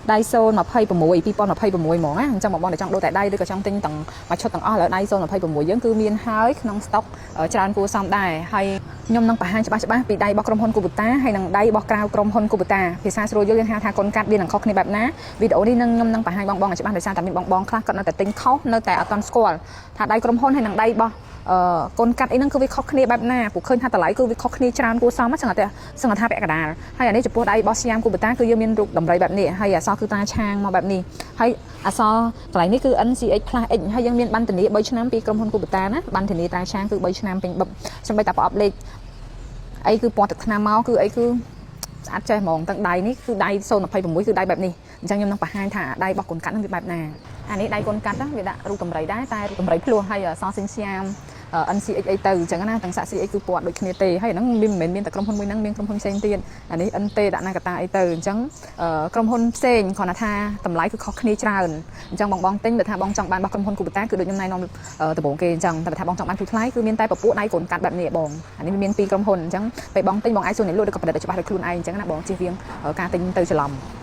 đai xôn mà phay bùi pi pon mà phay bùi mỏng á trong một bọn để trong đôi tại đây đưa cả trong tinh tầng mà cho tầng o là đai xôn mà phay bùi giống cứ miên hơi non stock ở tràn cua xong đài hay nhom năng hai cho ba bị đai bọc krom hôn của bụt ta hay năng đai bọc cao krom hôn của bụt ta thì sao rồi liên hai thang con cắt đi năng khóc nàyแบบนะวิดีโอนี้nhom năng hai bong bong cho ba để sao tại mình bong bong khác còn là tại tinh khóc nơi tại ở con score thà đai krom hôn hay năng đai bọc con cắt ấy năng cứวิเคราะห์គ្នាបែបណាពួកឃើញថាតម្លៃគឺវិเคราะห์គ្នាច្រើនគួរសមចឹងតែសឹងថាពាក់កណ្ដាលហើយអានេះចំពោះដៃរបស់ស្យាមគូបតាគឺយើងមានរូបតម្រៃបែបនេះហើយអក្សរគឺតាឆាងមកបែបនេះហើយអក្សរកន្លែងនេះគឺ NCH Plus X ហើយយើងមានប័ណ្ណធានា3ឆ្នាំពីក្រុមហ៊ុនគូបតាណាប័ណ្ណធានាតាឆាងគឺ3ឆ្នាំពេញបឹបចាំបីតាប្រអប់លេខអីគឺពណ៌ទឹកថ្នាំមកគឺអីគឺស្អាតចេះហ្មងទាំងដៃនេះគឺដៃ026គឺដៃបែបនេះអញ្ចឹងខ្ញុំនឹងបង្ហាញថាដៃរបស់កូនកាត់នឹងវាបែបណាអានេះដៃកូនកាត់វាដាក់រូបតម្រៃដែរតែរូបតម្រៃភ្លោះហើយអក្សរសិនស្យាមNCH អីទៅអញ្ចឹងណាទាំងសាក់ CH គឺពណ៌ដូចគ្នាទេហើយហ្នឹងមិនមែនមានតែក្រុមហ៊ុនមួយហ្នឹងមានក្រុមហ៊ុនផ្សេងទៀតអានេះ NT ដាក់ណាកតាអីទៅអញ្ចឹងក្រុមហ៊ុនផ្សេងគ្រាន់តែថាតម្លៃគឺខុសគ្នាច្រើនអញ្ចឹងបងទិញបើថាបងចង់បានរបស់ក្រុមហ៊ុនគូបតាគឺដូចខ្ញុំណែនាំដំបូងគេអញ្ចឹងតែបើថាបងចង់បានទូថ្លៃគឺមានតែពពួកដៃកូនកាត់បែបនេះបងអានេះមានពីរក្រុមហ៊ុនអញ្ចឹងពេលបងទិញបងអាចសួរអ្នកលក់ឬក៏ផលិតច្បាស់ដោយខ្លួនឯងអញ្ចឹងណាបងជិះវៀងការទិញទៅច្រឡំ